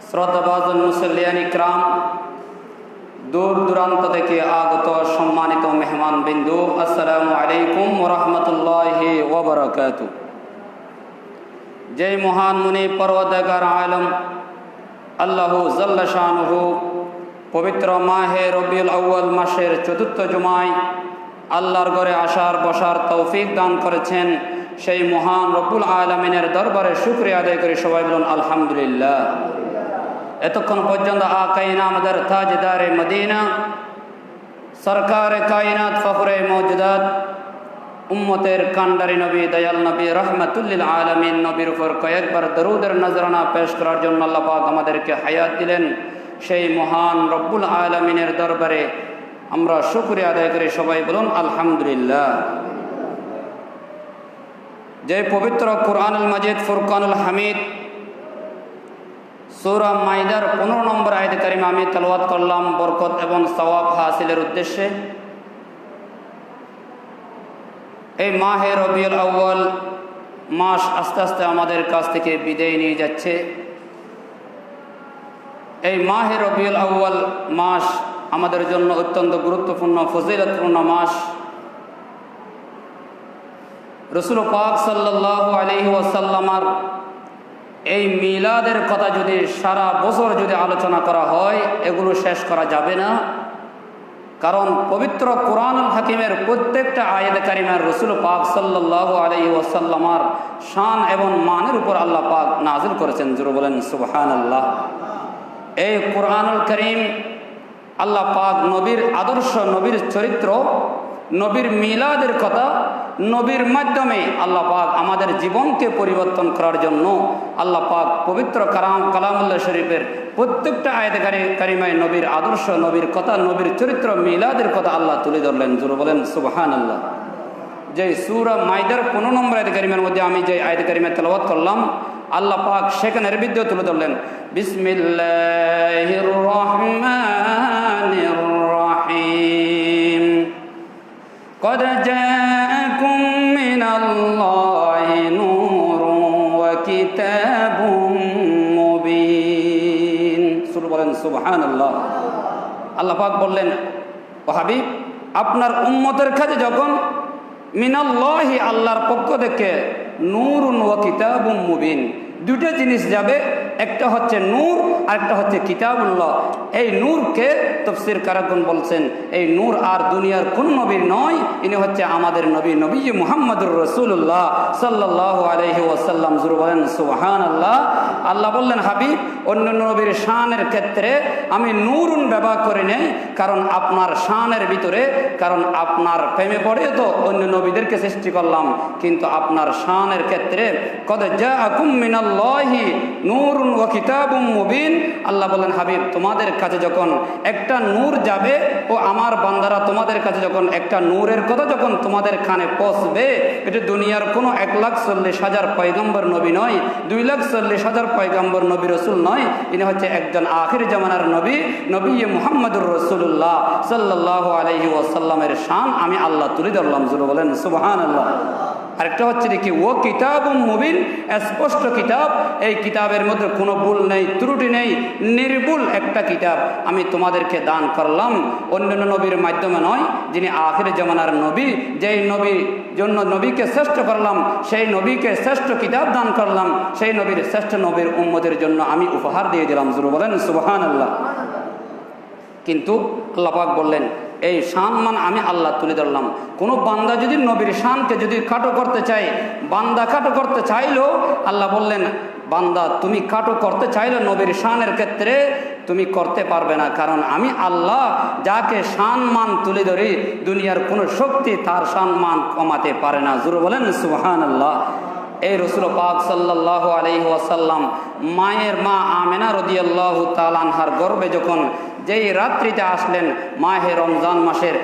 শ্রদ্ধাভাজন মুসল্লিয়ান ইকরাম, দূর দূরান্ত থেকে আগত সম্মানিত মেহমান বিন্দু, আসসালামু আলাইকুম ওয়া রাহমাতুল্লাহি ওয়া বারাকাতুহু। যে মহান মুনি পরওয়ারদিগার আলম আল্লাহু জাল্লা শানুহু পবিত্র মাহে রবিউল আউয়াল মাসের চতুর্থ জুমায় আল্লাহর ঘরে আসার বসার তৌফিক দান করেছেন, সেই মহান রব্বুল আলামিনের দরবারে শুকরিয়া আদায় করে সবাই বলুন আলহামদুলিল্লাহ। এতক্ষণ পর্যন্ত আকাইনা আমাদের তাজদারে মদিনা, সরকারে কায়নাত, ফখরে মওজুদাত, উম্মতের কান্ডারি নবী, দয়াল নবী, রহমাতুল্লিল আলামিন নবীর উপর কয়েকবার দরুদের নজরানা পেশ করার জন্য আল্লাহ পাক আমাদেরকে হায়াত দিলেন। সেই মহান রব্বুল আলামিনের দরবারে আমরা শুকরিয়া আদায় করি, সবাই বলুন আলহামদুলিল্লাহ। যে পবিত্র কুরআনুল মাজিদ ফুরকানুল হামিদ সূরা মাইদার 15 নম্বর আয়াত কারিমা আমি তেলাওয়াত করলাম বরকত এবং সওয়াব হাসিলের উদ্দেশ্যে। এই মাহে রবিউল আউয়াল মাস আস্তে আস্তে আমাদের কাছ থেকে বিদায় নিয়ে যাচ্ছে। এই মাহে রবিউল আউয়াল মাস আমাদের জন্য অত্যন্ত গুরুত্বপূর্ণ, ফজিলতপূর্ণ মাস। রাসূল পাক সাল্লাল্লাহু আলাইহি ওয়াসাল্লামের এই মিলাদের কথা যদি সারা বছর যদি আলোচনা করা হয়, এগুলো শেষ করা যাবে না। কারণ পবিত্র কুরআনুল হাকিমের প্রত্যেকটা আয়াত কারিমার রাসূল পাক সাল্লাল্লাহু আলাইহি ওয়াসাল্লামের শান এবং মানের উপর আল্লাহ পাক নাযিল করেছেন। জোরে বলেন সুবহানাল্লাহ। এই কুরআনুল কারীম আল্লাহ পাক নবীর আদর্শ, নবীর চরিত্র, নবীর মিলাদের কথা, নবীর মাধ্যমে আল্লাহ পাক আমাদের জীবনকে পরিবর্তন করার জন্য আল্লাহ পাক পবিত্র কালামুল্লাহ শরীফের প্রত্যেকটা আয়াত কারিমায় নবীর আদর্শ, নবীর কথা, নবীর চরিত্র, মিলাদের কথা আল্লাহ তুলে ধরলেন। জোরে বলেন সুবহানাল্লাহ। যে সূরা মাইদার 15 নম্বর আয়াত কারিমার মধ্যে আমি যে আয়াত কারিমা তেলাওয়াত করলাম, আল্লাহ পাক সেখানের ভিডিও তুলে ধরলেন। বিসমিল্লাহির রহমানির রহিম। قد جاءكم من الله نور وكتاب مبين। বলেন সুবহানাল্লাহ। আল্লাহ পাক বললেন, ও হাবিব, আপনার উম্মতের কাছে যখন মিনাল্লাহি আল্লাহর পক্ষ থেকে নূরুন ওয়া কিতাবুম মুবিন, দুটো জিনিস যাবে, একটা হচ্ছে নূর আর একটা হচ্ছে কিতাবুল্লাহ। এই নূরকে তাফসীর কারকগণ বলছেন, এই নূর আর দুনিয়ার কোন নবীর নয়, ইনি হচ্ছে আমাদের নবী, নবী মুহাম্মদুর রাসূলুল্লাহ সাল্লাল্লাহু আলাইহি ওয়াসাল্লাম। জোরে বলেন সুবহানাল্লাহ। আল্লাহ বললেন, হাবিব, অন্য নবীর শানের ক্ষেত্রে আমি নূরুন ব্যবহার করে নেই, কারণ আপনার শানের ভিতরে, কারণ আপনার প্রেমে পড়ে তো অন্য নবীদেরকে সৃষ্টি করলাম, কিন্তু আপনার শানের ক্ষেত্রে কদ জাআকুম মিনাল্লাহি নূরুন ওয়া কিতাবুম মুবিন। আল্লাহ বলেন, হাবিব, তোমাদের কাছে যখন একটা নূর যাবে, ও আমার বান্দারা, তোমাদের কাছে যখন একটা নূরের কথা যখন তোমাদের কানে পৌঁছবে, এটা দুনিয়ার কোনো 1,40,000 পয়গম্বর নবী নয়, 2,40,000 পয়গম্বর নবী রসুল নয়, ইনি হচ্ছে একজন আখির জামানার নবী, নবী মুহাম্মদুর রাসূলুল্লাহ সাল্লাল্লাহু আলাইহি ওয়াসাল্লামের শান আমি আল্লাহ তুলে ধরলাম। জোরে বলেন সুবহানাল্লাহ। আরেকটা হচ্ছে দেখি ও কিতাবুম মুবিন, স্পষ্ট কিতাব। এই কিতাবের মধ্যে কোনো ভুল নেই, ত্রুটি নেই, নির্ভুল একটা কিতাব আমি তোমাদেরকে দান করলাম। অন্যান্য নবীর মাধ্যমে নয়, যিনি আখির জামানার নবী, যেই নবীর জন্য নবীকে শ্রেষ্ঠ করলাম, সেই নবীকে শ্রেষ্ঠ কিতাব দান করলাম, সেই নবীর শ্রেষ্ঠ নবীর উম্মতের জন্য আমি উপহার দিয়ে দিলাম। জোরে বলেন সুবহানাল্লাহ। কিন্তু আল্লাহ পাক বললেন, এই শান মান আমি আল্লাহ তুলে ধরলাম। কোনো বান্দা যদি নবীর শানকে যদি খাটো করতে চায়, বান্দা খাটো করতে চাইলেও আল্লাহ বললেন, বান্দা তুমি খাটো করতে চাইলে নবীর শানের ক্ষেত্রে তুমি করতে পারবে না, কারণ আমি আল্লাহ যাকে শান মান তুলে ধরি, দুনিয়ার কোনো শক্তি তার শান মান কমাতে পারে না। জোরে বলেন সুবহানাল্লাহ। এই রাসূল পাক সাল্লাল্লাহু আলাইহি ওয়াসাল্লাম মায়ের মা আমেনা রাদিয়াল্লাহু তাআলা আনহার গর্ভে যখন যেই রাত্রিতে আসলেন, মাহে রমজান মাসের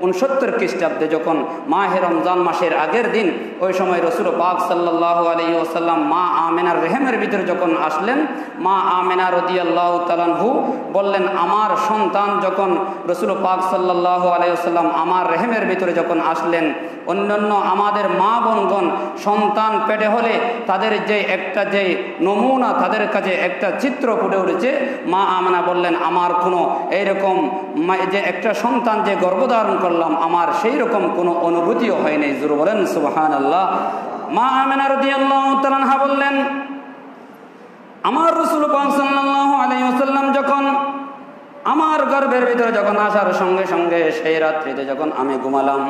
69 খ্রিস্টাব্দে যখন মাহে রমজান মাসের আগের দিন, ওই সময় রসুল পাক সাল্লাল্লাহু আলাইহি ওয়াসাল্লাম মা আমেনার রেহেমের ভিতরে যখন আসলেন, মা আমেনা রাদিয়াল্লাহু তাআলা আনহু বললেন, আমার সন্তান যখন রসুল পাক সাল্লাল্লাহু আলাইহি ওয়াসাল্লাম আমার রেহেমের ভিতরে যখন আসলেন, অন্যান্য আমাদের মা বোনগণ সন্তান পেটে হলে তাদের যে নমুনা, তাদের কাছে একটা চিত্র ফুটে উঠেছে। মা আমেনা বললেন, আমার কোনো এইরকম যে একটা সন্তান যে গর্ভধারণ করলাম, আমার সেই রকম কোনো অনুভূতিও হয় নাই। জোরে বলেন সুবহানাল্লাহ। মা আমেনা রাদিয়াল্লাহু তাআলা আনহা বললেন, আমার রাসূল পাক সাল্লাল্লাহু আলাইহি ওয়াসাল্লাম যখন আমার গর্ভের ভিতরে যখন আসার সঙ্গে সঙ্গে সেই রাত্রিতে যখন আমি ঘুমালাম,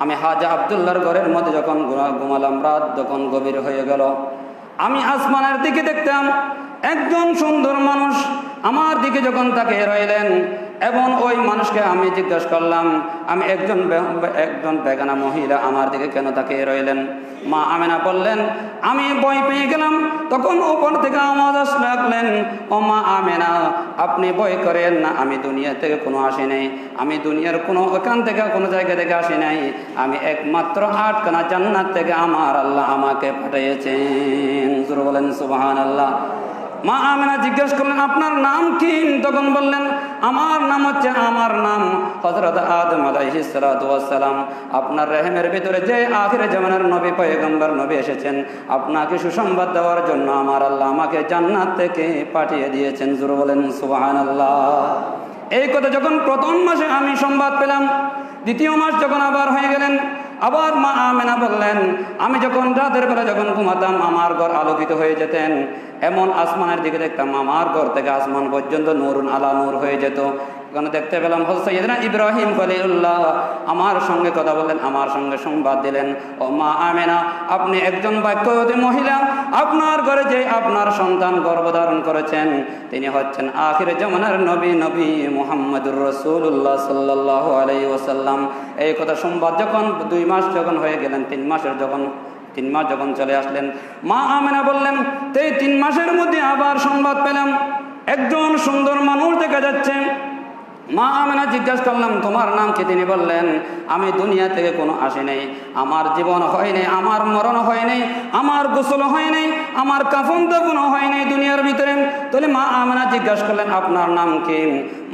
আমি হাজা আব্দুল্লাহর ঘরের মধ্যে যখন ঘুমালাম, রাত যখন গভীর হয়ে গেল, আমি আসমানের দিকে দেখতাম একজন সুন্দর মানুষ আমার দিকে যখন তাকিয়ে রইলেন, এবং ওই মানুষকে আমি জিজ্ঞাসা করলাম, আমি একজন বেগানা মহিলা আমার দিকে কেন তাকিয়ে রইলেন? মা আমেনা বললেন, আমি ভয় পেয়ে গেলাম। তখন উপর থেকে আওয়াজ আসলেন, ও মা আমেনা, আপনি ভয় করেন না, আমি দুনিয়া থেকে কোনো আসি নাই, আমি দুনিয়ার কোনো ওখান থেকে কোনো জায়গা থেকে আসি নাই, আমি একমাত্র 8খানা জান্নাত থেকে আমার আল্লাহ আমাকে পাঠিয়েছেন। জোরে বলেন সুবহানাল্লাহ। মা আমেনা জিজ্ঞেস করলেন, আপনার নাম কি? তখন বললেন, আমার নাম হযরত আদম আলাইহিস সালাতু ওয়াস সালাম। আপনার রেহেমের ভিতরে যে আখিরে জামানার নবী পয়গম্বর নবী এসেছেন, আপনাকে সুসংবাদ দেওয়ার জন্য আমার আল্লাহ আমাকে জান্নাত থেকে পাঠিয়ে দিয়েছেন। জোরে বলেন সুবহানাল্লাহ। এই কথা যখন প্রথম মাসে আমি সংবাদ পেলাম, দ্বিতীয় মাস যখন আবার হয়ে গেলেন, আবার মা আমেনা বললেন, আমি যখন রাতের বেলা যখন ঘুমাতাম, আমার ঘর আলোকিত হয়ে যেতেন, এমন আসমানের দিকে দেখতাম আমার ঘর থেকে আসমান পর্যন্ত নূরুন আলা নূর হয়ে যেত। ওখানে দেখতে পেলাম হযরত সাইয়েদনা ইব্রাহিম খলিলুল্লাহ আমার সঙ্গে কথা বললেন, আমার সঙ্গে সংবাদ দিলেন, ও মা আমেনা, আপনি একজন ভাগ্যবতী মহিলা, আপনার ঘরে যে আপনার সন্তান গর্ভধারণ করেছেন, তিনি হচ্ছেন আখিরে জামানার নবী মুহাম্মদুর রাসূলুল্লাহ সাল্লাল্লাহু আলাইহি ওয়াসাল্লাম। এই কথা সংবাদ যখন 2 মাস যখন হয়ে গেলেন, 3 মাস যখন চলে আসলেন, মা আমেনা বললেন, এই 3 মাসের মধ্যে আবার সংবাদ পেলাম একজন সুন্দর মানুষ দেখা যাচ্ছে। মা আমেনা জিজ্ঞাসা করলাম, তোমার নাম কি? তিনি বললেন, আমি দুনিয়া থেকে কোনো আসি নাই, আমার জীবন হয় নাই, আমার মরণ হয় নাই, আমার গোসল হয় নাই, আমার কাফন দাফন হয় নাই দুনিয়ার ভিতরে। তাহলে মা আমেনা জিজ্ঞাসা করলেন, আপনার নাম কি?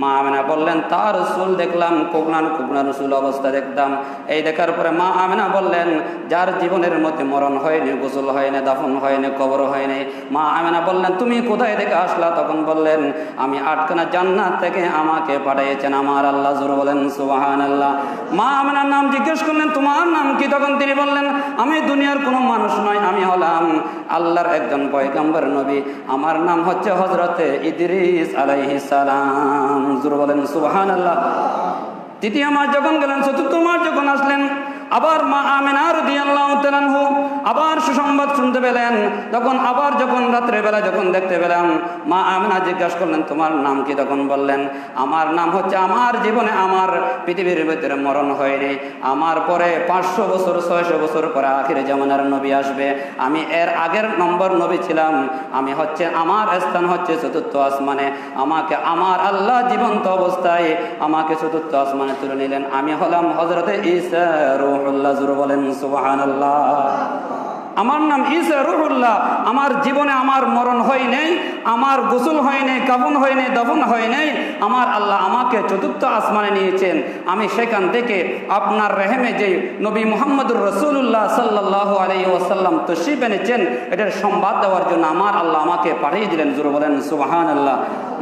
মা আমেনা বললেন, তার রসুল দেখলাম, কুকনা রসুল অবস্থা দেখতাম। এই দেখার পরে মা আমেনা বললেন, যার জীবনের মধ্যে মরণ হয়নি, গোসল হয়নি, দাফন হয়নি, কবর হয়নি। মা আমেনা বললেন, তুমি কোথায় থেকে আসলা? তখন বললেন, আমি 8খানা জান্নাত থেকে আমাকে পাঠিয়েছেন আমার আল্লাহ। জোরে বলেন সুবহানাল্লাহ। মা আমেনার নাম জিজ্ঞেস করলেন, তোমার নাম কি? তখন তিনি বললেন, আমি দুনিয়ার কোনো মানুষ নয়, আমি হলাম আল্লাহর একজন পয়গম্বর নবী, আমার নাম হচ্ছে হযরতে ইদ্রিস আলাইহিস সালাম। জোরে বলেন সুবহানাল্লাহ। 3য় মাস যখন গেলেন, 4র্থ মাস যখন আসলেন, আবার মা আমেনা রাদিয়াল্লাহু তাআলা আনহু আবার সুসংবাদ শুনতে পেলেন। তখন আবার যখন রাত্রেবেলা যখন দেখতে পেলাম, মা আমেনা জিজ্ঞাসা করলেন, তোমার নাম কি? তখন বললেন, আমার নাম হচ্ছে, আমার জীবনে আমার পৃথিবীর ভিতরে মরণ হয়নি, আমার পরে 500 বছর 600 বছর পরে আখিরে জামানার নবী আসবে, আমি এর আগের নম্বর নবী ছিলাম, আমি হচ্ছে, আমার স্থান হচ্ছে 4র্থ আসমানে, আমাকে আমার আল্লাহ জীবন্ত অবস্থায় আমাকে 4র্থ আসমানে তুলে নিলেন, আমি হলাম হযরতে ঈসা রূহুল্লাহ। জোরে বলেন সুবহানাল্লাহ। আমার নাম ঈসা রূহুল্লাহ। আমার জীবনে আমার মরণ হয় নাই, আমার গোসল হয় নাই, কাফন হয় নাই, দাফন হয় নাই, আমার আল্লাহ আমাকে 4র্থ আসমানে নিয়েছেন। আমি সেখান থেকে আপনার রেহেমে যে নবী মুহাম্মদুর রাসূলুল্লাহ সাল্লাল্লাহু আলাইহি ওয়াসাল্লাম তশরিফ এনেছেন, এটার সংবাদ দেওয়ার জন্য আমার আল্লাহ আমাকে পাঠিয়ে দিলেন। জোরে বলেন সুবহানাল্লাহ।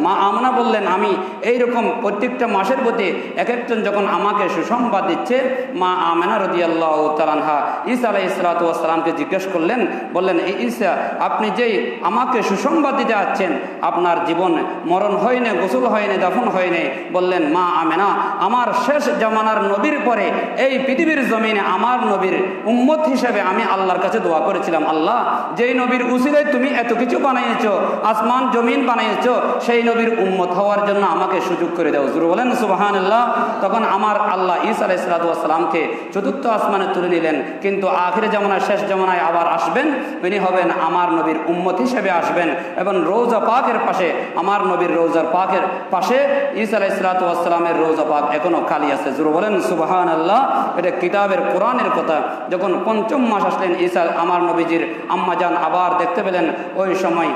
মা আমেনা বললেন, আমি এইরকম প্রত্যেকটা মাসের প্রতি এক একজন যখন আমাকে সুসংবাদ দিচ্ছে, মা আমেনা রাদিয়াল্লাহু তাআলা আনহা ঈসা আলাইহিস সালাতু ওয়াস সালামকে জিজ্ঞেস করলেন, বললেন, এই ঈসা, আপনি যেই আমাকে সুসংবাদ দিতে যাচ্ছেন, আপনার জীবন মরণ হয়নি, গোসল হয়নি, দাফন হয়নি। বললেন, মা আমেনা, আমার শেষ জামানার নবীর পরে এই পৃথিবীর জমিনে আমার নবীর উম্মত হিসেবে আমি আল্লাহর কাছে দোয়া করেছিলাম, আল্লাহ, যেই নবীর উসিলায় তুমি এত কিছু বানিয়েছো, আসমান জমিন বানিয়েছো, সেই নবীর উম্মত হওয়ার জন্য আমাকে সুযোগ করে দাও। জোরে বলেন সুবহানাল্লাহ। তখন আমার আল্লাহ ঈসা আলাইহিস সালাতু ওয়াস সালামকে 4র্থ আসমানে তুলে নিলেন, কিন্তু আখিরে জামানার শেষ জামানায় আবার আসবেন, তিনি হবেন আমার আমার নবীর উম্মত হিসেবে আসবেন এবং রোজা পাকের পাশে, আমার নবীর রোজার পাকের পাশে ঈসা আলাইহিস সালাতু ওয়াস সালামের রোজা পাক এখনো খালি আছে। জোরে বলেন সুবহানাল্লাহ। এটা কিতাবের কোরআনের কথা। যখন পঞ্চম মাস আসলেন ঈসা আমার নবীজির আম্মাজান আবার দেখতে পেলেন, ওই সময়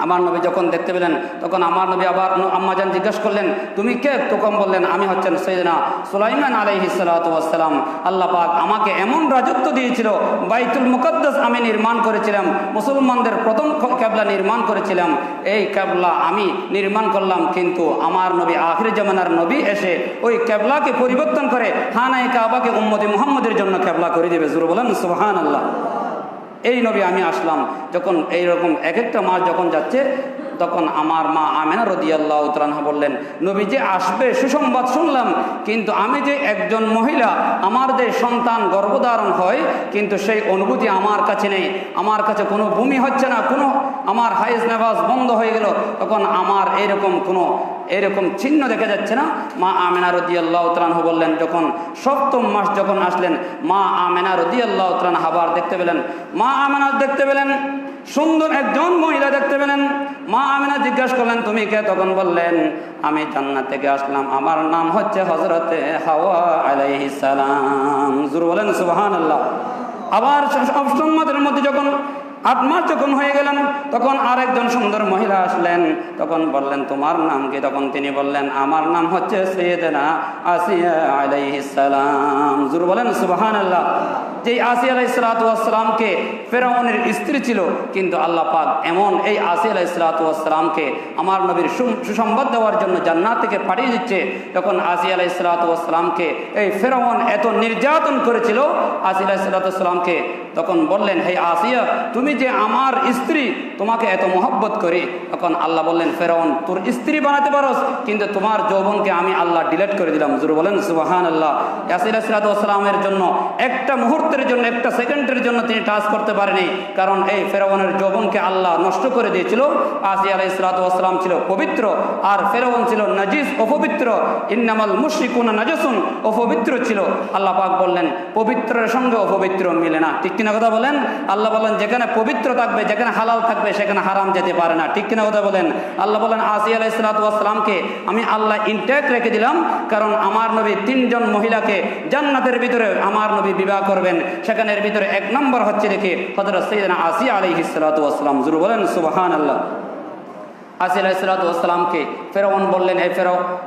আমার নবী যখন দেখতে পেলেন তখন আমার নবী আবার আম্মাজান জিজ্ঞাসা করলেন, তুমি কে? তখন বললেন, আমি হচ্ছেন সাইয়েদনা সুলাইমান আলাইহিস সালাতু ওয়াস সালাম। আল্লাহ পাক আমাকে এমন রাজত্ব দিয়েছিল, বাইতুল মুকদ্দাস আমি নির্মাণ করেছিলাম, মুসলমানদের প্রথম কিবলা নির্মাণ করেছিলাম, এই কিবলা আমি নির্মাণ করলাম, কিন্তু আমার নবী আখির জামানার নবী এসে ওই কিবলাকে পরিবর্তন করে খানায়ে কাবাকে উম্মতে মুহাম্মদের জন্য কিবলা করে দেবে। জোরে বলেন সুবহানাল্লাহ। এই নবী আমি আসলাম। যখন এইরকম এক একটা মাস যখন যাচ্ছে, তখন আমার মা আমেনা রাদিয়াল্লাহু তাআলা আনহা বললেন, নবী যে আসবে সুসংবাদ শুনলাম, কিন্তু আমি যে একজন মহিলা, আমার যে সন্তান গর্ভধারণ হয়, কিন্তু সেই অনুভূতি আমার কাছে নেই, আমার কাছে কোনো বমি হচ্ছে না, কোনো আমার হাইজ নেফাস বন্ধ হয়ে গেল, তখন আমার এরকম চিহ্ন দেখা যাচ্ছে না। মা আমেনা রাদিয়াল্লাহু তাআলা আনহা বললেন, যখন সপ্তম মাস যখন আসলেন, মা আমেনা রাদিয়াল্লাহু তাআলা আনহা আবার দেখতে পেলেন, মা আমেনা দেখতে পেলেন সুন্দর একজন মহিলা দেখতে পেলেন। মা আমেনা জিজ্ঞাসা করলেন, তুমি কে? তখন বললেন, আমি জান্নাত থেকে আসলাম, আমার নাম হচ্ছে হযরতে হাওয়া আলাইহিস সালাম। জোরে বলেন সুবহানাল্লাহ। আবার সপ্তম মাসের মধ্যে যখন 8 মাস যখন হয়ে গেলেন, তখন আরেকজন সুন্দর মহিলা আসলেন, তখন বললেন, তোমার নাম কি? তখন তিনি বললেন, আমার নাম হচ্ছে সাইয়েদনা আসিয়া আলাইহিস সালাম। জোরে বলেন সুবহানাল্লাহ। যে আসিয়া আলাইহিস সালাতু ওয়াস সালামকে ফেরাউনের স্ত্রী ছিল, কিন্তু আল্লাহ পাক এমন এই আসিয়া আলাইহিস সালাতু ওয়াস সালামকে আমার নবীর সুসংবাদ দেওয়ার জন্য জান্নাত থেকে পাঠিয়ে দিচ্ছে। তখন আসিয়া আলাইহিস সালাতু ওয়াস সালামকে এই ফেরাউন এত নির্যাতন করেছিল, আসিয়া আলাইহিস সালাতু ওয়াস সালামকে তখন বললেন, হে আসিয়া, তুমি যে আমার স্ত্রী, তোমাকে এত মহব্বত করি। তখন আল্লাহ বললেন, ফেরাউন তোর স্ত্রী বানাতে পারোস, কিন্তু তোমার যৌবনকে আমি আল্লাহ ডিলিট করে দিলাম। জোরে বলেন সুবহানাল্লাহ। আসিয়া আলাইহিস সালাতু ওয়াস সালামের জন্য একটা মুহূর্তের জন্য, একটা সেকেন্ডের জন্য তিনি টাচ করতে পারেনি, কারণ এই ফেরাউনের যৌবনকে আল্লাহ নষ্ট করে দিয়েছিল। আসিয়া আলাইহিস সালাতু ওয়াস সালাম ছিল পবিত্র, আর ফেরাউন ছিল নাজিস, অপবিত্র। ইন্নামাল মুশরিকুনা নাজাসুন, অপবিত্র ছিল। আল্লাহ পাক বললেন, পবিত্রের সঙ্গে অপবিত্র মিলে না। ঠিক কিনা কথা বলেন? আল্লাহ বলেন, যেখানে পবিত্র থাকবে, যেখানে হালাল থাকবে, সেখানে হারাম যেতে পারে না। ঠিক কিনা কথা বলেন? আল্লাহ বলেন, আসিয়া আলাইহিস সালাতু ওয়াস সালামকে আমি আল্লাহ ইনট্যাক্ট রেখে দিলাম, কারণ আমার নবী 3 জন মহিলাকে জান্নাতের ভিতরে আমার নবী বিবাহ করবেন। সেখানের ভিতরে 1 নম্বর হচ্ছে দেখে হযরত সাইয়েদনা আসিয়া আলাইহিস সালাতু ওয়াস সালাম। জোরে বলেন সুবহানাল্লাহ। আসিয়া আলাইহিস সালাতু ওয়াস সালামকে ফেরাউন বললেন,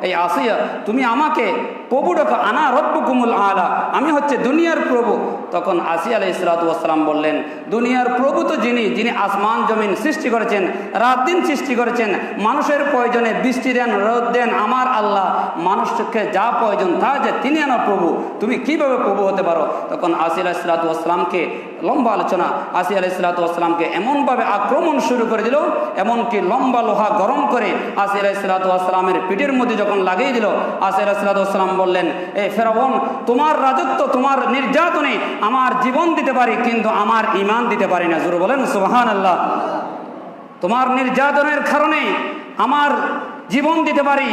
এই আসিয়া, তুমি আমাকে প্রভু ডাকো, আনা রব্বুকুমুল আলা, আমি হচ্ছে দুনিয়ার প্রভু। তখন আসিয়া আলাইহিস সালাতু ওয়াস সালাম বললেন, দুনিয়ার প্রভু তো যিনি আসমান জমিন সৃষ্টি করেছেন, রাত দিন সৃষ্টি করেছেন, মানুষের প্রয়োজনে বৃষ্টি দেন, রোদ দেন, আমার আল্লাহ মানুষকে যা প্রয়োজন তা যে তিনি আনা প্রভু, তুমি কিভাবে প্রভু হতে পারো? তখন আসিয়া আলাইহিস সালাতু ওয়াস সালামকে লম্বা আলোচনা, আসিয়া আলাইহিস সালাতু ওয়াস সালামকে এমনভাবে আক্রমণ শুরু করে দিল, এমনকি লম্বা লোহা গরম করে আসিয়া আলাইহিস সালাতু ওয়াস সালামের পিঠের মধ্যে যখন লাগিয়ে দিল, আসিয়া আলাইহিস সালাতু ওয়াস সালাম বললেন, এ ফেরাউন, তোমার রাজত্ব, তোমার নির্যাতনে আমার জীবন দিতে পারি, কিন্তু আমার ঈমান দিতে পারি না। জোরে বলেন সুবহানাল্লাহ। তোমার নির্যাতনের কারণে আমার জীবন দিতে পারি,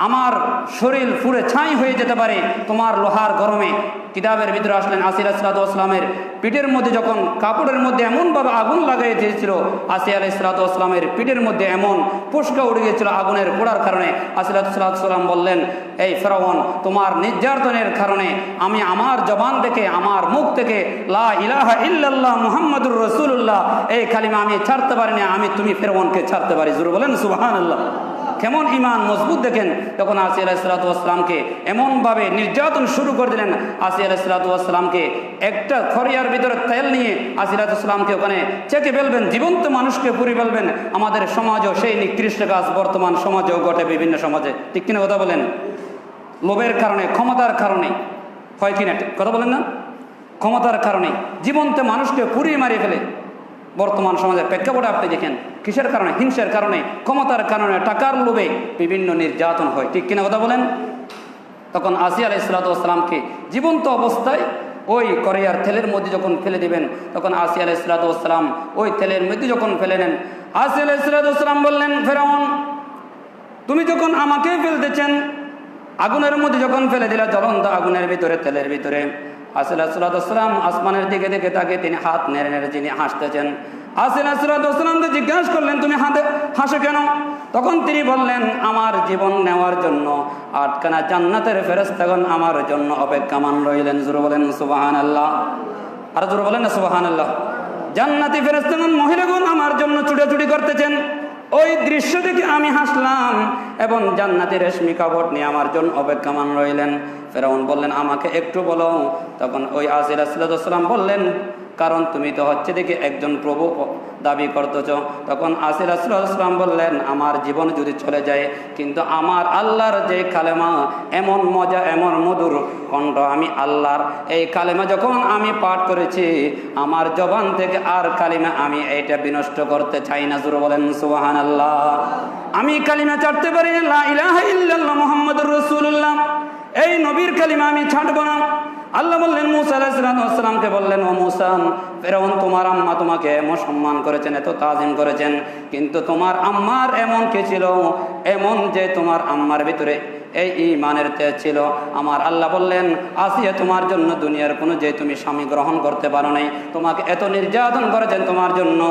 আমার শরীর পুরে ছাই হয়ে যেতে পারে তোমার লোহার গরমে। কিতাবের ভিতরে আসলেন, আসিয়া আলাইহিস সালাতু ওয়াস সালামের পিঠের মধ্যে যখন কাপড়ের মধ্যে এমনভাবে আগুন লাগাই দিয়েছিল, আসিয়া আলাইহিস সালাতু ওয়াস সালামের পিঠের মধ্যে এমন পুষ্কা উড়ে গিয়েছিল আগুনের পোড়ার কারণে। আসিয়া আলাইহিস সালাতু ওয়াস সালাম বললেন, এই ফেরাউন, তোমার নির্যাতনের কারণে আমি আমার জবান থেকে, আমার মুখ থেকে লা ইলাহা ইল্লাল্লাহ মুহাম্মাদুর রাসূলুল্লাহ এই কালিমা আমি ছাড়তে পারি না, তুমি ফেরাউনকে ছাড়তে পারি। জোরে বলেন সুবহানাল্লাহ। কেমন ঈমান মজবুত দেখেন। তখন আসিয়া আলাইহিস সালাতু ওয়াস সালামকে এমনভাবে নির্যাতন শুরু করে দিলেন। আসিয়া আলাইহিস সালাতু ওয়াস সালামকে একটা খরিয়ার ভিতরে তেল নিয়ে আসিয়া আলাইহিস সালামকে ওখানে চেকে ফেলবেন, জীবন্ত মানুষকে পুড়ে ফেলবেন। আমাদের সমাজও সেই নিকৃষ্ট কাজ বর্তমান সমাজেও ঘটে, বিভিন্ন সমাজে। ঠিক কিনা কথা বলেন? লোভের কারণে, ক্ষমতার কারণে হয় কিনা? কথা বলেন না? ক্ষমতার কারণে জীবন্ত মানুষকে পুড়িয়ে মারিয়ে ফেলে বর্তমান সমাজের প্রেক্ষাপটে আপনি দেখেন। কিসের কারণে? হিংসার কারণে, ক্ষমতার কারণে, টাকার লোভে বিভিন্ন নির্যাতন হয়। ঠিক কিনা কথা বলেন? তখন আসিয়া আলাইহিস সালাতু ওয়াস সালামকে জীবন্ত অবস্থায় ওই করিয়ার তেলের মধ্যে যখন ফেলে দিবেন, তখন আসিয়া আলাইহিস সালাতু ওয়াস সালাম ওই তেলের মধ্যে যখন ফেলে নেন, আসিয়া আলাইহিস সালাতু ওয়াস সালাম বললেন, ফেরাউন, তুমি যখন আমাকে ফেলতেছেন, আগুনের মধ্যে যখন ফেলে দিলা, জ্বলন্ত আগুনের ভিতরে, তেলের ভিতরে, আসিয়া আলাইহিস সালাতু ওয়াস সালাম আসমানের দিকে দেখে তাকে তিনি হাত নেড়ে নেড়ে যিনি হাসতেছেন, আসিল আলাইহিসসালামকে জিজ্ঞাসা করলেন, তুমি হাসো কেন? তখন তিনি বললেন, আমার জীবন নেওয়ার জন্য 8খানা জান্নাতের ফেরেশতাগণ আমার জন্য অপেক্ষামান রইলেন। জোরে বলেন সুবহানাল্লাহ। আর জোরে বলেন না সুবহানাল্লাহ। জান্নাতি ফেরেশতাগণ মহিলাগণ আমার জন্য ছুটাছুটি করতেছেন। ওই দৃশ্য দেখে আমি হাসলাম এবং জান্নাতি রেশমি কাপড় নিয়ে আমার জন্য অপেক্ষামান রইলেন। ফেরাউন বললেন, আমাকে একটু বলো। তখন ওই আসিল আলাইহিস সালাম বললেন, কারণ তুমি তো হচ্ছে দেখি একজন প্রভু দাবি করতেছ। তখন আসিল আলাইহিস সালাম বললেন, আমার জীবন যদি চলে যায়, কিন্তু আমার আল্লাহর যে কালেমা, এমন মজা, এমন মধুর কণ্ঠ, আমি আল্লাহর এই কালেমা যখন আমি পাঠ করেছি, আমার জবান থেকে আর কালিমা আমি এইটা বিনষ্ট করতে চাই না। জোরে বলেন সুবহানাল্লাহ। আমি কালিমা ছাড়তে পারি না, লা ইলাহা ইল্লাল্লাহ মুহাম্মাদুর রাসূলুল্লাহ, এই নবীর কালিমা আমি ছাড়বো না। আল্লাহ বললেন মুসা আলাইহিস সালামকে বললেন, ও মুসা, ফেরাউন তোমার আম্মা তোমাকে এমন সম্মান করেছেন, এত তাজিম করেছেন, কিন্তু তোমার আম্মার এমন কি ছিল, এমন যে তোমার আম্মার ভিতরে এই ঈমানের তেজ ছিল। আমার আল্লাহ বললেন, আসিয়া তোমার জন্য দুনিয়ার কোনো যে তুমি স্বামী গ্রহণ করতে পারো নাই, তোমাকে এত নির্যাতন করেছেন তোমার জন্য,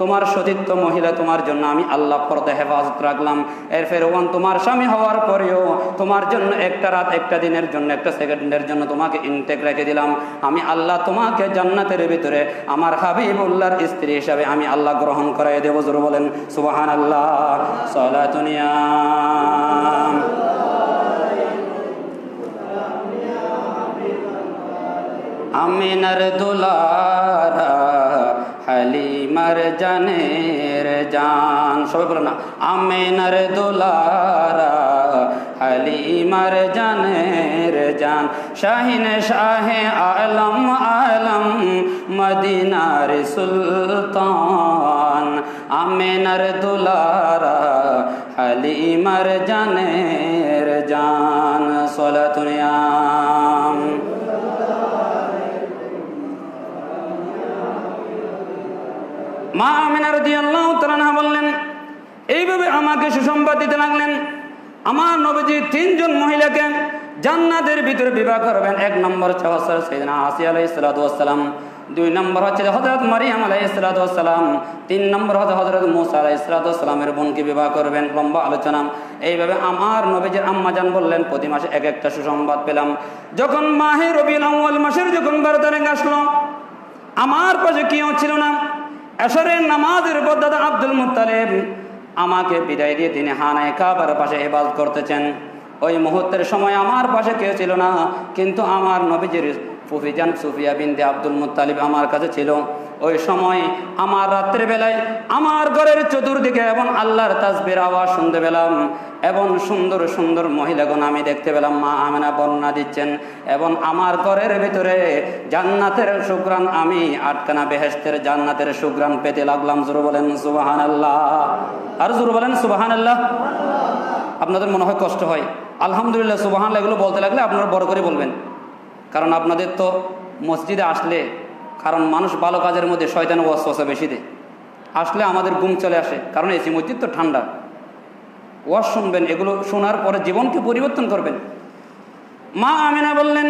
তোমার সতীর্থ মহিলা তোমার জন্য আমি আল্লাহ পর্দা হেফাজত রাখলাম। এর ফেরাউন তোমার স্বামী হওয়ার পরেও তোমার জন্য একটা রাত, একটা দিনের জন্য, একটা সেকেন্ডের জন্য তোমাকে ইনটেক রেখে দিলাম। আমি আল্লাহ তোমাকে জান্নাতের ভিতরে আমার হাবিবুল্লাহর স্ত্রী হিসাবে আমি আল্লাহ গ্রহণ করাই দেব। জোরে বলেন সুবহানাল্লাহ। সালাতুনিয়া আমিনার দুলারা হালিমার জানের জান, সবাই বলো না, আমিনার দুলারা হালিমার জানের জান, শাহিন শাহে আলম আলম মদিনার সুলতান, আমিনার দুলারা হালিমার জানের জান। সালাতুনিয়াম মা আমিনা রাদিয়াল্লাহু তাআলা আনহা বললেন, এইভাবে আমাকে সুসংবাদ দিতে লাগলেন, আমার নবীজি 3 জন মহিলাকে জান্নাতের ভিতরে বিবাহ করবেন। 1 নম্বর হচ্ছে হযরত সাইয়েদনা আসিয়া আলাইহিস সালাতু ওয়াস সালাম, 2 নম্বর হচ্ছে হযরত মারিয়াম আলাইহিস সালাতু ওয়াস সালাম, 3 নম্বর হচ্ছে হযরত মূসা আলাইহিস সালাতু ওয়াস সালামের বোনকে বিবাহ করবেন। লম্বা আলোচনা। এইভাবে আমার নবীজির আম্মা জান বললেন, প্রতি মাসে এক একটা সুসংবাদ পেলাম। যখন মাহে রবিউল আউয়াল মাসের যখন 12 তারিখ আসলো, আমার পাশে কেউ ছিল না। এশরের নামাজের পর দাদা আব্দুল মুত্তালিব আমাকে বিদায় দিয়ে তিনি হানায়ে কাবার পাশে ইবাদত করতেছেন। ওই মুহূর্তের সময় আমার পাশে কেউ ছিল না, কিন্তু আমার নবীজির ফুফিজান সুফিয়া বিনতে আব্দুল মুত্তালিব আমার কাছে ছিল। ওই সময় আমার রাত্রে বেলায় আমার ঘরের চতুর্দিকে এবং আল্লাহর তাসবির আওয়াজ শুনতে পেলাম, এবং সুন্দর সুন্দর মহিলাগণ আমি দেখতে পেলাম। মা আমিনা বর্ণনা দিচ্ছেন, এবং আমার ঘরের ভিতরে জান্নাতের সুঘ্রাণ, আমি 8খানা বেহেশতের জান্নাতের সুঘ্রাণ পেতে লাগলাম। জোরে বলেন সুবহানাল্লাহ। আর জোরে বলেন সুবহানাল্লাহ। আপনাদের মনে হয় কষ্ট হয়, আলহামদুলিল্লাহ সুবহানাল্লাহ এগুলো বলতে লাগলে আপনারা বড় করে বলবেন, কারণ আপনাদের তো মসজিদে আসলে, কারণ মানুষ ভালো কাজের মধ্যে শয়তান ওয়াসওয়াসা বেশি দেয়, আসলে আমাদের ঘুম চলে আসে, কারণ এসি মসজিদ তো ঠান্ডা। ওয়াজ শুনবেন, এগুলো শোনার পরে জীবনকে পরিবর্তন করবেন। মা আমিনা বললেন,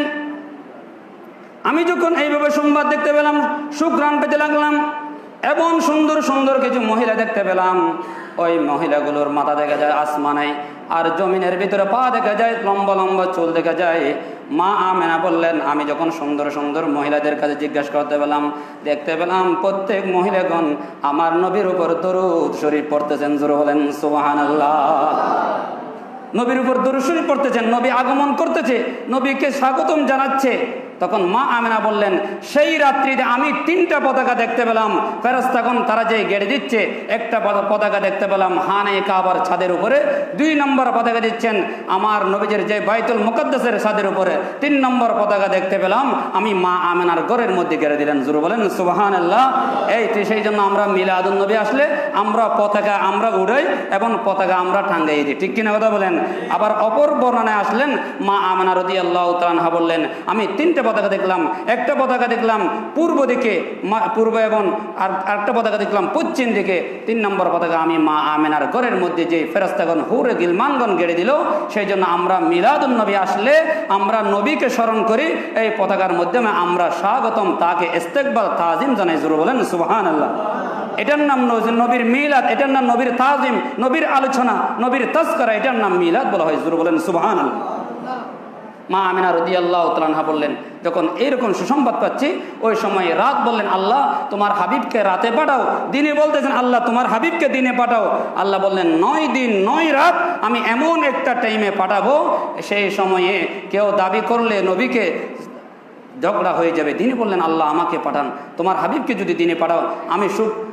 আমি যখন এইভাবে সংবাদ দেখতে পেলাম, সুঘ্রাণ পেতে লাগলাম, এবং সুন্দর সুন্দর কিছু মহিলা দেখতে পেলাম। ওই মহিলাগুলোর মাথা দেখা যায় আসমানায়, আর জমিনের ভিতরে পা দেখা যায়, লম্বা লম্বা চুল দেখা যায়। মা আমিনা বললেন, আমি যখন সুন্দর সুন্দর মহিলাদের কাছে জিজ্ঞাসা করতে পেলাম, দেখতে পেলাম প্রত্যেক মহিলাগণ আমার নবীর উপর দরুদ শরীফ পড়তেছেন। জোরে বলেন সুবহানাল্লাহ। নবীর উপর দরুদ শরীফ পড়তেছেন, নবী আগমন করতেছে, নবীকে স্বাগতম জানাচ্ছে। তখন মা আমিনা বললেন, সেই রাত্রিতে আমি 3টা পতাকা দেখতে পেলাম। ফেরেশতাগণ তারা যে গেড়ে দিচ্ছে, একটা পতাকা দেখতে পেলাম হানায়ে কাবার ছাদের উপরে, 2 নম্বর পতাকা দিচ্ছেন আমার নবীজির যে বাইতুল মুকাদ্দাসের ছাদের উপরে, 3 নম্বর পতাকা দেখতে পেলাম আমি মা আমিনার ঘরের মধ্যে গেড়ে দিলেন। জোরে বলেন সুবহানাল্লাহ। সেই জন্য আমরা মিলাদুন নবী আসলে আমরা পতাকা আমরা উড়াই এবং পতাকা আমরা টাঙ্গাই দিই, ঠিক কিনা কথা বলেন। আবার অপর বর্ণনায় আসলেন, মা আমিনা রাদিয়াল্লাহু তাআলা আনহা বললেন, আমি 3টে পতাকা দেখলাম। একটা পতাকা দেখলাম পূর্ব দিকে, পূর্ব, এবং আরেকটা পতাকা দেখলাম পশ্চিম দিকে। 3 নম্বর পতাকা আমি মা আমিনার ঘরের মধ্যে যে ফেরেশতাগণ হুরে গিলমানগণ গেড়ে দিল, সেই জন্য আমরা মিলাদুন নবী আসলে আমরা নবীকে স্মরণ করি, এই পতাকার মাধ্যমে আমরা স্বাগতম, তাকে ইস্তেকবাল তাজিম জানাই। জোরে বলেন সুবহানাল্লাহ। এটার নাম নবীর মিলাদ, এটার নাম নবীর তাজিম, নবীর আলোচনা, নবীর তাজকিরা, এটার নাম মিলাদ বলা হয়। জোরে বলেন সুবহানাল্লাহ। মা আমিনা রাদিয়াল্লাহু তাআলা আনহা বললেন, যখন এইরকম সুসংবাদ পাচ্ছি, ওই সময় রাত বললেন, আল্লাহ তোমার হাবিবকে রাতে পাঠাও। দিনে বলতেছেন, আল্লাহ তোমার হাবিবকে দিনে পাঠাও। আল্লাহ বললেন, 9 দিন 9 রাত আমি এমন একটা টাইমে পাঠাবো, সেই সময়ে কেউ দাবি করলে নবীকে ঝগড়া হয়ে যাবে। দিনে বললেন, আল্লাহ আমাকে পাঠান, তোমার হাবিবকে যদি দিনে পাঠাও